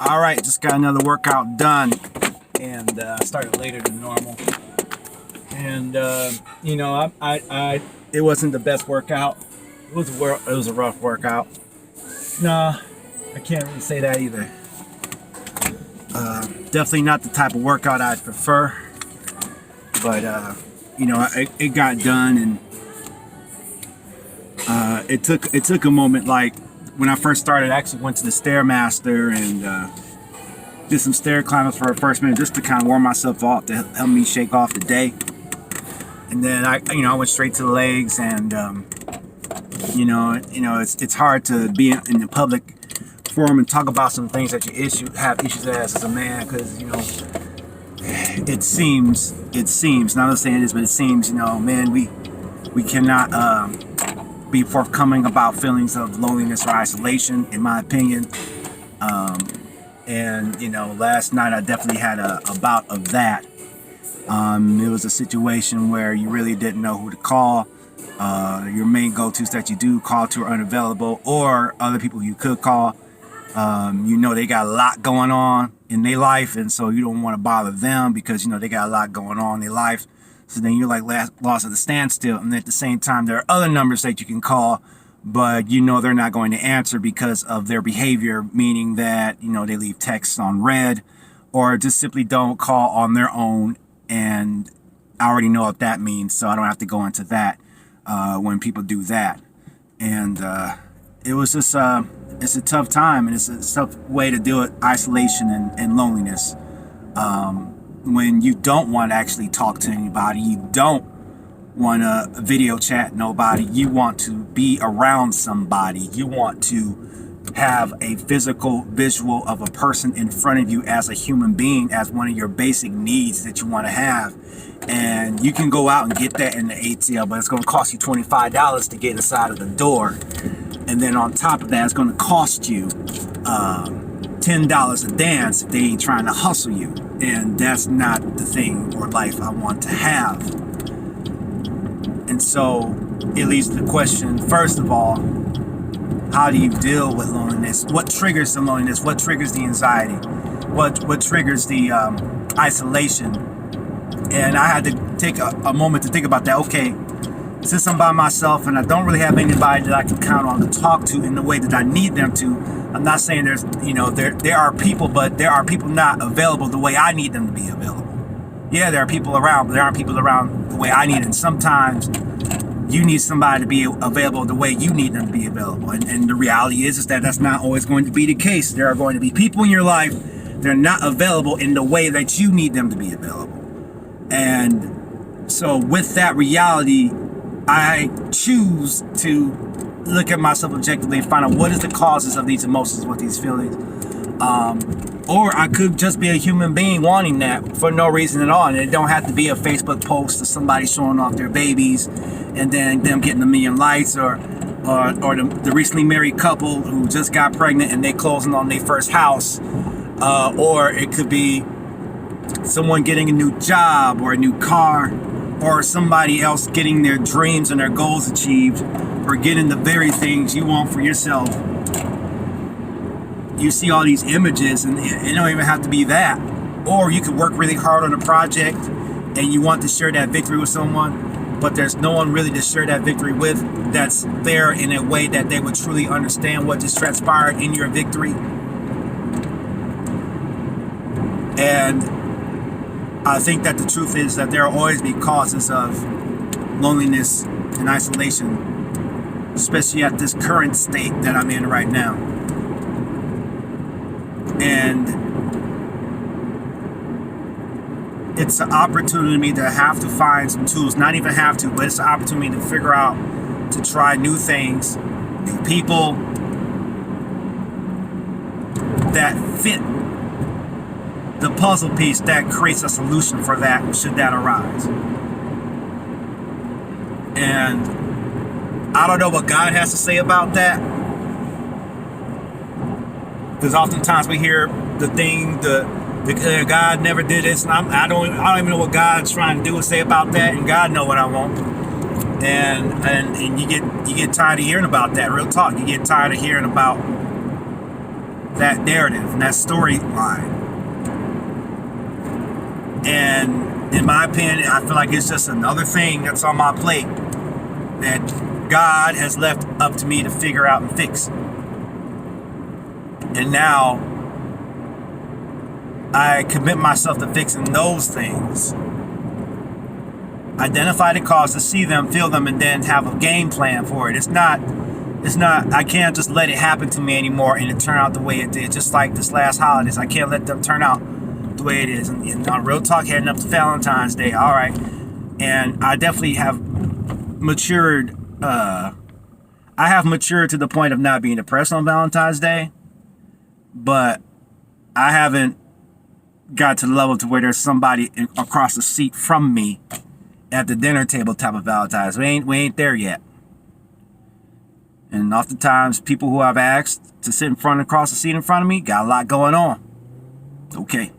All right, just got another workout done, and started later than normal. And it wasn't the best workout. It was a rough workout. Nah, I can't really say that either. Definitely not the type of workout I'd prefer. But it got done, and it took a moment. Like when I first started, I actually went to the Stairmaster and did some stair climbers for a first minute just to kind of warm myself off to help me shake off the day. And then I went straight to the legs, and it's hard to be in the public forum and talk about some things that you have issues as a man, because it seems, not saying it is, but it seems, man, we cannot be forthcoming about feelings of loneliness or isolation, in my opinion. And last night I definitely had a bout of that. It was a situation where you really didn't know who to call. Your main go-tos that you do call to are unavailable, or other people you could call. They got a lot going on in their life, and so you don't want to bother them because they got a lot going on in their life. So then you're like lost at a standstill. And at the same time, there are other numbers that you can call, but they're not going to answer because of their behavior, meaning that they leave texts on red, or just simply don't call on their own. And I already know what that means, so I don't have to go into that when people do that. And it was just it's a tough time, and it's a tough way to deal with isolation and loneliness. When you don't want to actually talk to anybody, you don't want to video chat nobody, you want to be around somebody, you want to have a physical visual of a person in front of you as a human being, as one of your basic needs that you want to have. And you can go out and get that in the ATL, but it's going to cost you $25 to get inside of the door. And then on top of that, it's going to cost you $10 a dance if they ain't trying to hustle you. And that's not the thing or life I want to have. And so it leads to the question, first of all, how do you deal with loneliness? What triggers the loneliness? What triggers the anxiety? What triggers the isolation? And I had to take a moment to think about that. Okay, since I'm by myself and I don't really have anybody that I can count on to talk to in the way that I need them to, I'm not saying there's, there are people, but there are people not available the way I need them to be available. Yeah, there are people around, but there aren't people around the way I need. And sometimes you need somebody to be available the way you need them to be available. And the reality is that that's not always going to be the case. There are going to be people in your life that are not available in the way that you need them to be available. And so with that reality, I choose to look at myself objectively and find out what is the causes of these emotions, what these feelings. Or I could just be a human being wanting that for no reason at all. And it don't have to be a Facebook post of somebody showing off their babies and then them getting a million likes, or the recently married couple who just got pregnant and they closing on their first house. Or it could be someone getting a new job or a new car, or somebody else getting their dreams and their goals achieved, or getting the very things you want for yourself. You see all these images, and it don't even have to be that. Or you could work really hard on a project and you want to share that victory with someone, but there's no one really to share that victory with that's there in a way that they would truly understand what just transpired in your victory. And I think that the truth is that there will always be causes of loneliness and isolation, especially at this current state that I'm in right now. And it's an opportunity to have to find some tools, not even have to, but it's an opportunity to figure out, to try new things, new people that fit the puzzle piece that creates a solution for that, should that arise. And I don't know what God has to say about that, because oftentimes we hear the God never did this, and I don't even know what God's trying to do and say about that, and God know what I want. And you get tired of hearing about that. Real talk, you get tired of hearing about that narrative and that storyline. And in my opinion, I feel like it's just another thing that's on my plate that God has left up to me to figure out and fix. And now I commit myself to fixing those things. Identify the cause, to see them, feel them, and then have a game plan for it. It's not, I can't just let it happen to me anymore and it turn out the way it did. Just like this last holidays, I can't let them turn out the way it is. And on real talk, heading up to Valentine's Day, all right. And I definitely have matured. I have matured to the point of not being depressed on Valentine's Day, but I haven't got to the level to where there's somebody across the seat from me at the dinner table type of Valentine's. We ain't there yet. And oftentimes, people who I've asked to sit across the seat in front of me got a lot going on. Okay.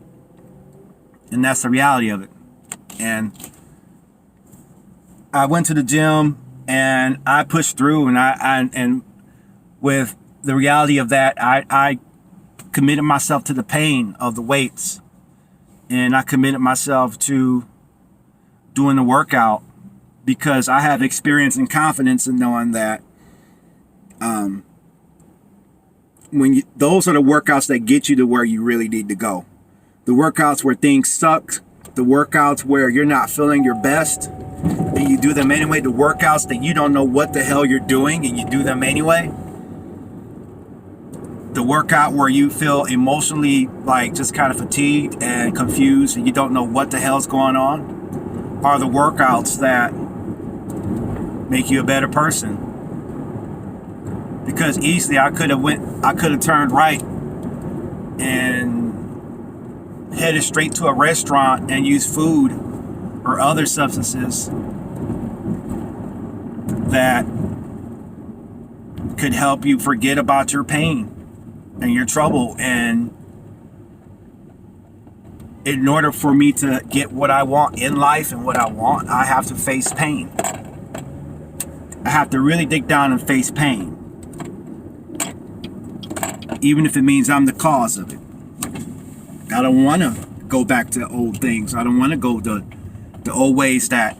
And that's the reality of it. And I went to the gym and I pushed through, and with the reality of that, I committed myself to the pain of the weights, and I committed myself to doing the workout because I have experience and confidence in knowing that those are the workouts that get you to where you really need to go. The workouts where things suck, the workouts where you're not feeling your best and you do them anyway, the workouts that you don't know what the hell you're doing and you do them anyway. The workout where you feel emotionally like just kind of fatigued and confused and you don't know what the hell's going on are the workouts that make you a better person. Because easily I could have turned right and headed straight to a restaurant and used food or other substances that could help you forget about your pain and your trouble. And in order for me to get what I want in life and what I want, I have to face pain. I have to really dig down and face pain. Even if it means I'm the cause of it. I don't want to go back to old things. I don't want to go to the old ways that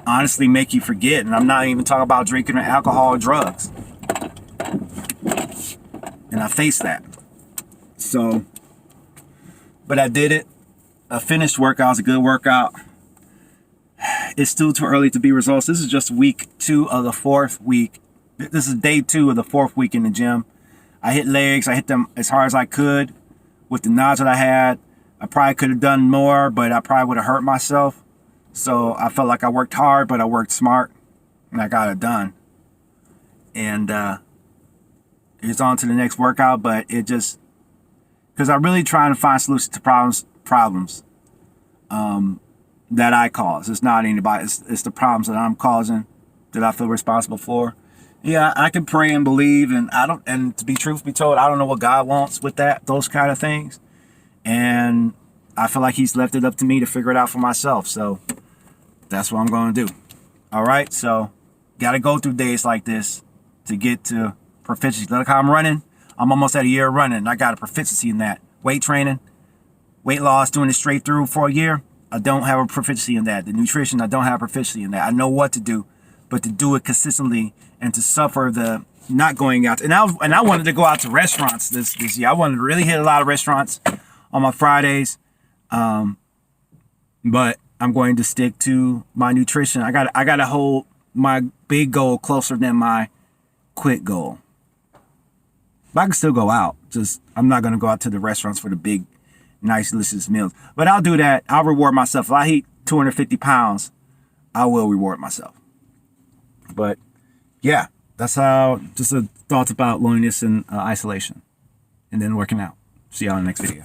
honestly make you forget. And I'm not even talking about drinking or alcohol or drugs. And I faced that. So, but I did it. A finished workout. It was a good workout. It's still too early to be results. This is just week 2 of the 4th week. This is day 2 of the 4th week in the gym. I hit legs. I hit them as hard as I could with the nods that I had. I probably could have done more, but I probably would have hurt myself. So I felt like I worked hard, but I worked smart, and I got it done. And it's on to the next workout, but it just, because I'm really trying to find solutions to problems that I cause. It's not anybody. It's the problems that I'm causing that I feel responsible for. Yeah, I can pray and believe, and to be truth be told, I don't know what God wants with those kind of things. And I feel like he's left it up to me to figure it out for myself. So that's what I'm going to do. All right. So got to go through days like this to get to proficiency. Look how I'm running. I'm almost at a year running. I got a proficiency in that. Weight training, weight loss, doing it straight through for a year. I don't have a proficiency in that. The nutrition, I don't have a proficiency in that. I know what to do, but to do it consistently and to suffer the not going out. And I wanted to go out to restaurants this year. I wanted to really hit a lot of restaurants on my Fridays. But I'm going to stick to my nutrition. I got to hold my big goal closer than my quick goal. But I can still go out. Just I'm not going to go out to the restaurants for the big, nice, delicious meals. But I'll do that. I'll reward myself. If I eat 250 pounds, I will reward myself. But yeah, that's how, just a thoughts about loneliness and isolation, and then working out. See y'all in the next video.